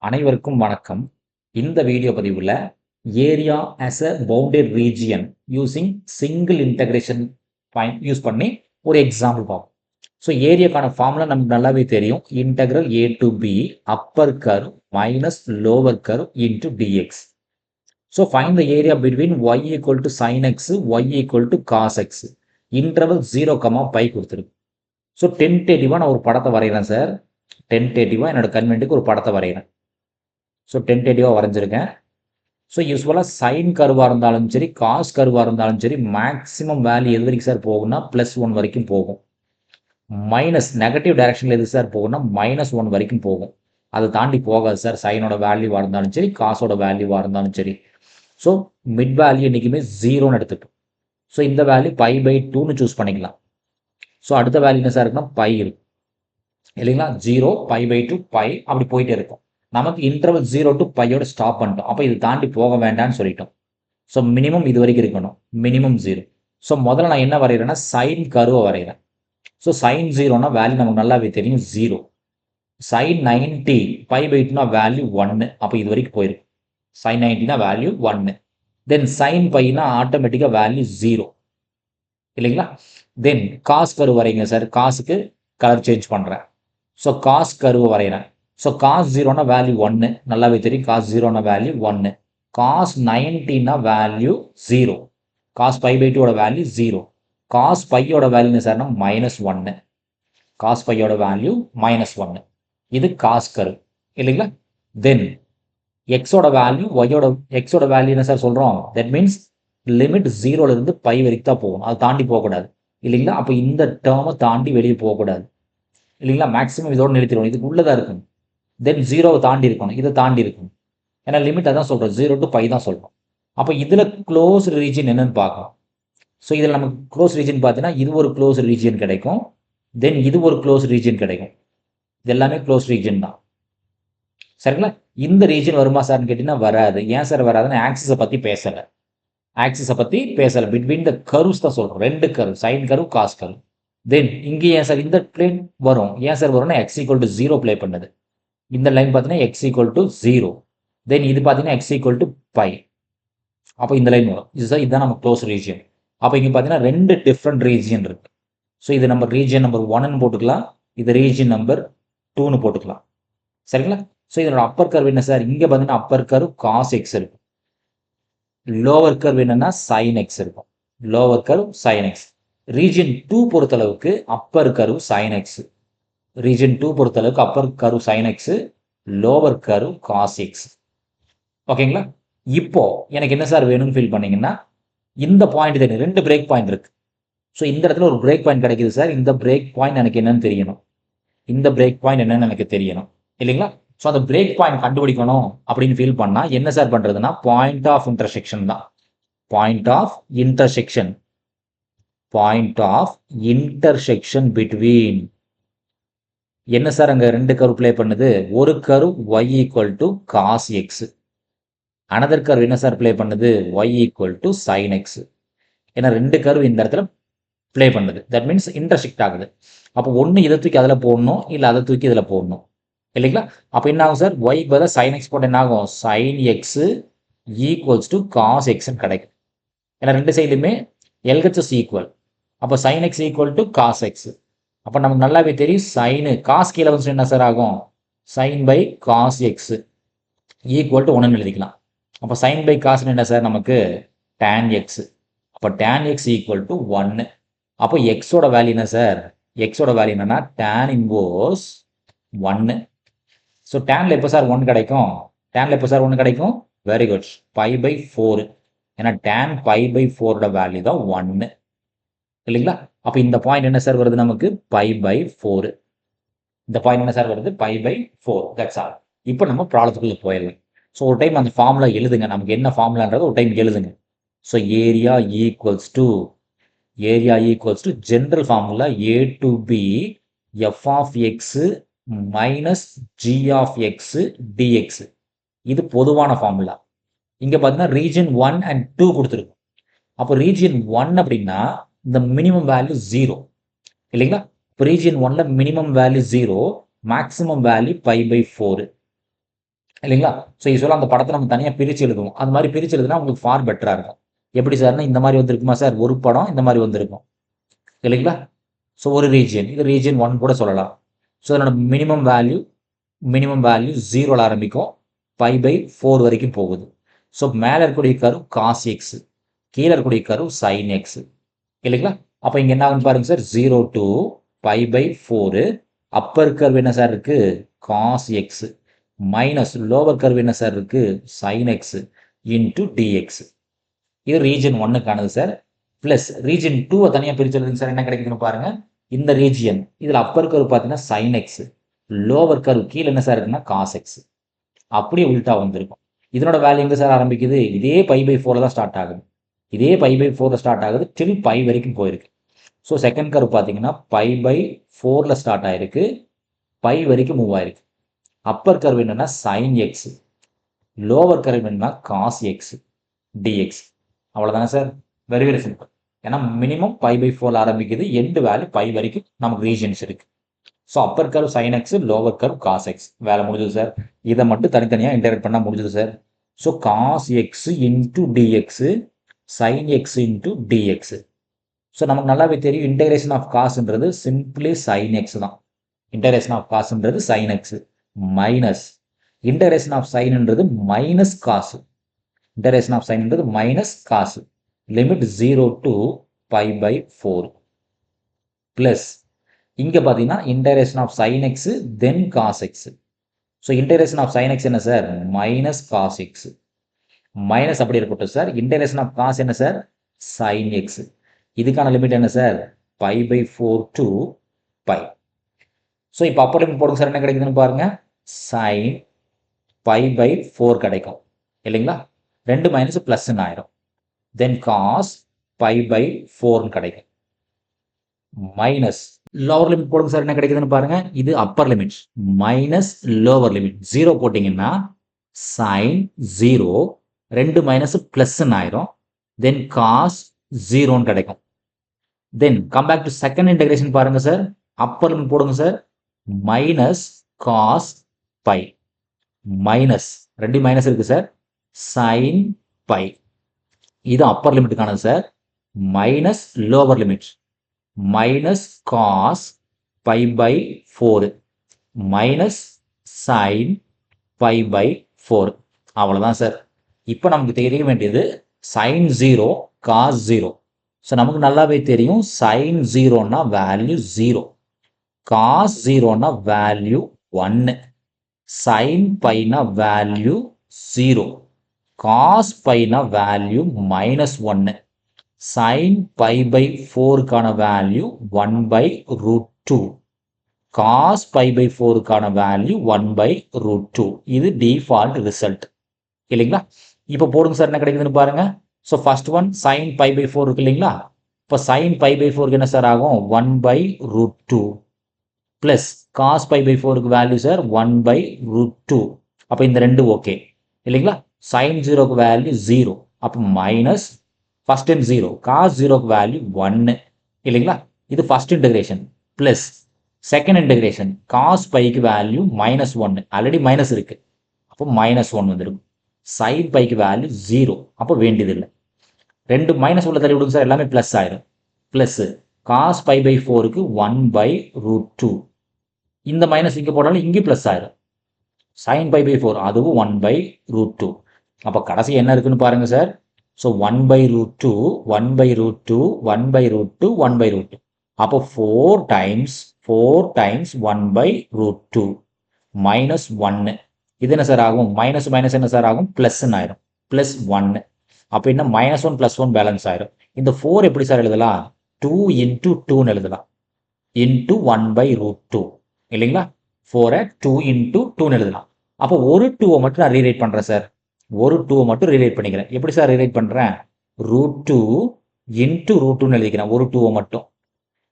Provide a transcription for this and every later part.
அனைவருக்கும் வணக்கம். இந்த வீடியோ பதிவுல area as a bounded region using single integration point use பண்ணி ஒரு எக்ஸாம்பிள் பார்ப்போம். ஸோ ஏரியாக்கான ஃபார்முலா நமக்கு நல்லாவே தெரியும். Integral a to b upper curve minus lower curve into dx. So find the area between y equal to sin x, y equal to cos x. Interval 0, π கொடுத்துருக்கு. So டென்டேட்டிவாக நான் ஒரு படத்தை வரைகிறேன் sir. டென்டேட்டிவாக என்னோட கன்வென்ட்டுக்கு ஒரு படத்தை வரைகிறேன். ஸோ டென்டேட்டிவாக வரைஞ்சிருக்கேன். ஸோ யூஸ்வலாக சைன் கருவாக இருந்தாலும் சரி, காஸ் கருவாக இருந்தாலும் சரி, மேக்ஸிமம் வேல்யூ எது வரைக்கும் சார் போகும்னா +1 வரைக்கும் போகும். மைனஸ் நெகட்டிவ் டைரக்ஷனில் எது சார் போகும்னா -1 வரைக்கும் போகும். அதை தாண்டி போகாது சார். சைனோட வேல்யூவாக இருந்தாலும் சரி, காசோட வேல்யூவாக இருந்தாலும் சரி. ஸோ மிட் வேல்யூ என்றைக்குமே 0ன்னு எடுத்துட்டோம். ஸோ இந்த வேல்யூ π/2ன்னு சூஸ் பண்ணிக்கலாம். ஸோ அடுத்த வேல்யூ என்ன சார் இருக்குன்னா பை இருக்கும் இல்லைங்களா. 0 π/2 π அப்படி போயிட்டே இருக்கும். நமக்கு இன்டர்வல் 0 to πயோட ஸ்டாப் பண்ணிட்டோம். அப்போ இது தாண்டி போக வேண்டாம்னு சொல்லிட்டோம். ஸோ மினிமம் இது வரைக்கும் இருக்கணும், மினிமம் 0. ஸோ முதல்ல நான் என்ன வரைகிறேன்னா சைன் கருவை வரைகிறேன். ஸோ சைன் 0னா வேல்யூ நமக்கு நல்லாவே தெரியும் 0. சைன் 90 π/2னா வேல்யூ 1. அப்போ இது வரைக்கும் போயிருக்கு. சைன் 90னா வேல்யூ 1. தென் சைன் பைனா ஆட்டோமேட்டிக்காக வேல்யூ 0 இல்லைங்களா. தென் காஸ் கரு வரைங்க சார். காசுக்கு கலர் சேஞ்ச் பண்ணுறேன். ஸோ காஸ் கருவை வரைகிறேன். ஸோ காஸ் 0னா வேல்யூ 1. நல்லாவே தெரியும் காஸ் 0னா வேல்யூ 1. காஸ் 90னா வேல்யூ 0. காஸ் π/2ஓட வேல்யூ 0. காஸ் பையோட வேல்யூ சார்னா -1. காஸ் பையோட வேல்யூ -1. இது காஸ் கர்வ் இல்லைங்களா. தென் எக்ஸோட வேல்யூ எக்ஸோட வேல்யூ என்ன சார் சொல்கிறோம். தட் மீன்ஸ் லிமிட் 0லேருந்து π வரைக்கும் தான் போகும். அதை தாண்டி போகக்கூடாது இல்லைங்களா. அப்போ இந்த டேர்மை தாண்டி வெளியே போகக்கூடாது இல்லைங்களா. மேக்ஸிமம் இதோட நிறுத்திடுவோம். இதுக்கு உள்ளதாக இருக்கும். தென் 0வை தாண்டி இருக்கணும், இதை தாண்டி இருக்கணும். ஏன்னா லிமிட் அதான் சொல்கிறோம், 0 to π தான் சொல்கிறோம். அப்போ இதில் க்ளோஸ் ரீஜன் என்னன்னு பார்க்கலாம். ஸோ இதில் நமக்கு க்ளோஸ் ரீஜன் பார்த்தீங்கன்னா இது ஒரு க்ளோஸ் ரீஜன் கிடைக்கும். தென் இது ஒரு க்ளோஸ் ரீஜன் கிடைக்கும். இது எல்லாமே க்ளோஸ் ரீஜன் தான் சரிங்களா. இந்த ரீஜன் வருமா சார்னு கேட்டிங்கன்னா வராது. ஏன் சார் வராதுன்னு ஆக்சிஸை பற்றி பேசலை. பிட்வீன் த கர்வ்ஸ் தான் சொல்கிறோம். ரெண்டு curve, sine curve, cos curve. Then இங்கே ஏன் சார் இந்த பிளேன் வரும். ஏன் சார் வரும்னா x = 0 ப்ளே பண்ணுது. இந்த லைன் பார்த்தீங்கன்னா x = 0. தென் இது பார்த்தீங்கன்னா x = π. அப்போ இந்த லைன் வரும். இதுதான் நம்ம க்ளோஸ் ரீஜியன். அப்போ இங்கே பார்த்தீங்கன்னா 2 டிஃப்ரெண்ட் ரீஜியன் இருக்கு. ஸோ இது நம்ம ரீஜியன் நம்பர் 1ன்னு போட்டுக்கலாம், இது ரீஜியன் நம்பர் 2ன்னு போட்டுக்கலாம் சரிங்களா. ஸோ இதோட அப்பர் கர்வ் என்ன சார். இங்கே பார்த்தீங்கன்னா அப்பர் கர்வ் காஸ் எக்ஸ் இருக்கும். லோவர் கர்வ் என்னன்னா சைன் எக்ஸ் இருக்கும். Lower curve sine x. Region 2 பொறுத்தளவுக்கு upper curve sine x. Region 2 பொறுத்தளவுக்கு upper curve sine x, lower curve cos x. ஓகேங்களா. இப்போ எனக்கு என்ன சார் வேணும்னு ஃபீல் பண்ணீங்கன்னா இந்த பாயிண்ட் தெரியும். 2 பிரேக் பாயிண்ட் இருக்கு. ஸோ இந்த இடத்துல ஒரு பிரேக் பாயிண்ட் கிடைக்குது சார். இந்த பிரேக் பாயிண்ட் எனக்கு என்னன்னு தெரியணும். இந்த பிரேக் பாயிண்ட் என்னன்னு எனக்கு தெரியணும் இல்லைங்களா. ஸோ அந்த பிரேக் பாயிண்ட் கண்டுபிடிக்கணும் அப்படின்னு ஃபீல் பண்ணா என்ன சார் பண்றதுன்னா பாயிண்ட் ஆஃப் இன்டர்செக்ஷன் தான். Point of intersection. Point of intersection between என்ன சார் அங்கே 2 கர்வ் ப்ளே பண்ணுது. ஒரு curve y = cos x. Another curve என்ன சார் ப்ளே பண்ணுது. y = sin x. ஏன்னா 2 கர்வ் இந்த இடத்துல ப்ளே பண்ணுது. தட் மீன்ஸ் இன்டர்செக்ட் ஆகுது. அப்போ ஒன்று இதை தூக்கி அதில் போடணும், இல்லை அதை தூக்கி இதில் போடணும் இல்லைங்களா. அப்போ என்ன ஆகும் சார். y பதிலாக sin x போட்டு என்ன ஆகும். sin x = cos x கிடைக்கும். ஏன்னா 2 சைடுலையுமே LHS ஈக்குவல். அப்போ sin x = cos x. அப்போ நமக்கு நல்லாவே தெரியும் சைனு காஸ் கீழே வந்து என்ன சார் ஆகும். sin/cos x = 1ன்னு எழுதிக்கலாம். அப்போ sin/cos என்ன சார் நமக்கு tan x. அப்போ tan x = 1. அப்போ எக்ஸோட வேல்யூ என்ன சார். எக்ஸோட வேல்யூ என்னன்னா tan இன்வர்ஸ் 1. ஸோ டேனில் எப்போ சார் 1 கிடைக்கும். டேனில் எப்போ சார் 1 கிடைக்கும். Very good. π/4. ஏன்னா tan π/4ஓட வேல்யூ தான் 1 இல்லைங்களா. அப்போ இந்த பாயிண்ட் என்ன சார் வருது நமக்கு π/4. இந்த பாயிண்ட் என்ன சார் வருது π/4. That's all. இப்போ நம்ம ப்ராப்ளத்துக்குள்ள போயிடலாம். ஸோ ஒரு டைம் அந்த ஃபார்முலா எழுதுங்க. நமக்கு என்ன ஃபார்முலான்றது ஒரு டைம் எழுதுங்க. So area equals to general formula a to b f(x) - g(x) dx. இது பொதுவான ஃபார்முலா. இங்கே பார்த்தீங்கன்னா ரீஜன் 1 and 2 கொடுத்துருக்கு. அப்போ ரீஜன் 1 அப்படின்னா இந்த மினிமம் வேல்யூ 0 இல்லைங்களா. இப்போ ரீஜன் 1ல மினிமம் வேல்யூ 0, மேக்ஸிமம் வேல்யூ π/4. இல்லைங்களா? ஸோ யூசுவலாக அந்த படத்தை நம்ம தனியாக பிரித்து எழுதுவோம். அந்த மாதிரி பிரித்து எழுதுனா உங்களுக்கு ஃபார் பெட்டராக இருக்கும். எப்படி சார்னா இந்த மாதிரி வந்திருக்குமா சார்? ஒரு படம் இந்த மாதிரி வந்திருக்கும் இல்லைங்களா? ஸோ ஒரு ரீஜியன், இது ரீஜியன் 1 கூட சொல்லலாம். ஸோ அதனோட மினிமம் வேல்யூ 0ல ஆரம்பிக்கும், π/4 வரைக்கும் போகுது. ஸோ மேலே இருக்கக்கூடிய கர்வ் காஸ் எக்ஸ், கீழே இருக்கக்கூடிய கர்வ் சைன் எக்ஸ் இல்லைங்களா? அப்போ இங்கே என்ன ஆகுன்னு பாருங்க சார், 0 to π/4 அப்பர் கர்வ் என்ன சார் இருக்கு? Cos x minus lower curve என்ன சார் இருக்கு? Sine x into dx. இது ரீஜன் 1க்கானது சார். பிளஸ் ரீஜன் 2 தனியாக பிரிச்சு எழுதுங்க சார். என்ன கிடைக்குதுன்னு பாருங்க. இந்த ரீஜியன் இதில் அப்பர் கர்வ் பார்த்தீங்கன்னா சைன் எக்ஸ், லோவர் கர்வ் கீழே என்ன சார் இருக்குன்னா காஸ் எக்ஸ். அப்படியே உல்ட்டா வந்திருக்கும். இதனோட வேல்யூ எங்கே சார் ஆரம்பிக்குது? இதே π/4 தான் ஸ்டார்ட் ஆகுது. இதே π/4 ஸ்டார்ட் ஆகுது டில் பை வரைக்கும் போயிருக்கு. ஸோ செகண்ட் கர்வ் பார்த்தீங்கன்னா π/4 ஸ்டார்ட் ஆயிருக்கு, பை வரைக்கும் மூவ் ஆயிருக்கு. அப்பர் கர்வ் என்னன்னா சைன் எக்ஸ், லோவர் கர்வ் என்னன்னா காஸ் எக்ஸ் டிஎக்ஸ். அவ்வளோதானே சார்? Very very simple. ஏன்னா மினிமம் π/4 ஆரம்பிக்குது, எண்டு வேல்யூ பை வரைக்கும் நமக்கு ரீஜன்ஸ் இருக்கு. So upper curve sine x, lower curve cos x. வேலை முடிஞ்சது சார். இதை மட்டும் தனித்தனியாக இன்டெகிரேட் பண்ணால் முடிஞ்சது sir. So cos x into dx, sine x into dx. So நமக்கு நல்லாவே தெரியும் இன்டெகிரேஷன் ஆஃப் காசுன்றது சிம்பிளி சைன் எக்ஸ் தான். இன்டெகிரேஷன் ஆஃப் காசுன்றது sine x minus integration of சைன்ன்றது மைனஸ் காசு. இன்டெகிரேஷன் ஆஃப் சைன்ன்றது minus cos. Limit 0 to π/4 plus இங்கே பார்த்தீங்கன்னா integration of sine x then cos x. So integration of sine x என்ன sir? Minus cos x. Minus அப்படி இருக்கட்டும் sir. Integration of cos என்ன sir? Sine x. இதுக்கான limit என்ன sir? π/4 to π. So இப்போ upper limit போடுங்க சார். என்ன கிடைக்குதுன்னு பாருங்க. சைன் π/4 கிடைக்கும் இல்லைங்களா? 2 மைனஸ் பிளஸ்ன்னு ஆயிரும். தென் காஸ் π/4 கிடைக்கும் மைனஸ் லோவர் லிமிட் போடுங்க சார். என்ன கிடைக்குதுன்னு பாருங்க. இது upper limit minus lower limit 0 போட்டிங்கன்னா சைன் 0, 2 மைனஸ் பிளஸ்ன்னு ஆயிரும். தென் காஸ் 0ன்னு கிடைக்கும். Then come back to second integration பாருங்க சார். அப்பர் லிமிட் போடுங்க sir. Minus cos pi minus 2 minus இருக்கு சார், சைன் பை. இது அப்பர் லிமிட்டுக்கானது sir. Minus lower limit minus cos π/4 minus sine π/4. அவ்வளோதான் சார். இப்போ நமக்கு தெரிய வேண்டியது சைன் 0 காஸ் 0. ஸோ நமக்கு நல்லாவே தெரியும் சைன் 0னா வேல்யூ 0, காஸ் 0னா வேல்யூ 1, சைன் பைனா வேல்யூ 0, காஸ் பைனா வேல்யூ -1, சைன் π/4க்கான வேல்யூ 1/√2, காஸ் π/4க்கான வேல்யூ 1/√2. இது டிஃபால்ட் ரிசல்ட் இல்லைங்களா? இப்போ போடுங்க சார். என்ன கிடைக்குதுன்னு பாருங்க. ஸோ ஃபர்ஸ்ட் ஒன் சைன் π/4 இருக்கு இல்லைங்களா? இப்போ சைன் π/4க்கு என்ன சார் ஆகும்? 1/√2 பிளஸ் காஸ் π/4க்கு வேல்யூ சார் 1/√2. அப்போ இந்த ரெண்டு ஓகே இல்லைங்களா? சைன் 0க்கு வேல்யூ 0, அப்போ மைனஸ் ஃபர்ஸ்ட் டைம் 0, காஸ் 0க்கு வேல்யூ 1 இல்லைங்களா? இது first integration plus second integration cos பைக்கு வேல்யூ -1, ஆல்ரெடி மைனஸ் இருக்கு, அப்போ -1 வந்துடும். சைன் பைக்கு வேல்யூ 0, அப்போ வேண்டியதில்லை. ரெண்டு மைனஸ் உள்ள தள்ளி விடுங்க சார், எல்லாமே பிளஸ் ஆயிரும். பிளஸ் காஸ் π/4க்கு 1/√2. இந்த மைனஸ் இங்கே போட்டாலும் இங்கே பிளஸ் ஆயிரும். சைன் π/4 அதுவும் 1/√2. அப்போ கடைசி என்ன இருக்குன்னு பாருங்க சார். ஸோ 1/√2, 1/√2, 1/√2, 1/√2. அப்போ 4 டைம்ஸ் 1/√2 -1. இது என்ன சார் ஆகும்? மைனஸ் மைனஸ் என்ன சார் ஆகும்? பிளஸ்ன்னு ஆயிரும். +1. அப்போ என்ன -1 +1 பேலன்ஸ் ஆயிரும். இந்த 4 எப்படி சார் எழுதலாம்? 2 × 2ன்னு எழுதலாம். இன்ட்டு 1/√2 இல்லைங்களா? 4 2 × 2ன்னு எழுதலாம். அப்போ ஒரு 2 மட்டும் நான் ரீரைட் பண்ணுறேன் சார். ஒரு 2 மட்டும் ரீரைட் பண்ணிக்கிறேன். எப்படி சார் ரீரைட் பண்ணுறேன்? √2 × √2ன்னு எழுதிக்கிறேன் ஒரு 2 மட்டும்.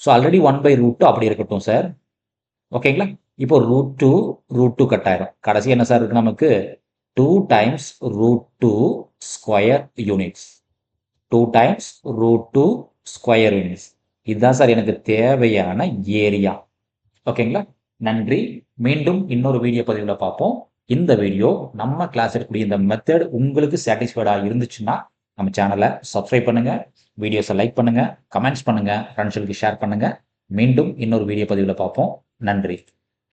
ஸோ ஆல்ரெடி 1/√2 அப்படி இருக்கட்டும் சார். ஓகேங்களா? இப்போ √2 கட் ஆயிரும். கடைசி என்ன சார் இருக்கு நமக்கு? 2 times √2 square units. 2 times √2 square units. இதுதான் சார் எனக்கு தேவையான ஏரியா. ஓகேங்களா? நன்றி. மீண்டும் இன்னொரு வீடியோ பதிவில் பார்ப்போம். இந்த வீடியோ நம்ம கிளாஸ் எடுக்கக்கூடிய இந்த மெத்தட் உங்களுக்கு சாட்டிஸ்ஃபைடாக இருந்துச்சுன்னா நம்ம சேனலை சப்ஸ்கிரைப் பண்ணுங்கள், வீடியோஸை லைக் பண்ணுங்கள், கமெண்ட்ஸ் பண்ணுங்கள், ஃப்ரெண்ட்ஸுக்கு ஷேர் பண்ணுங்கள். மீண்டும் இன்னொரு வீடியோ பதிவில் பார்ப்போம். நன்றி.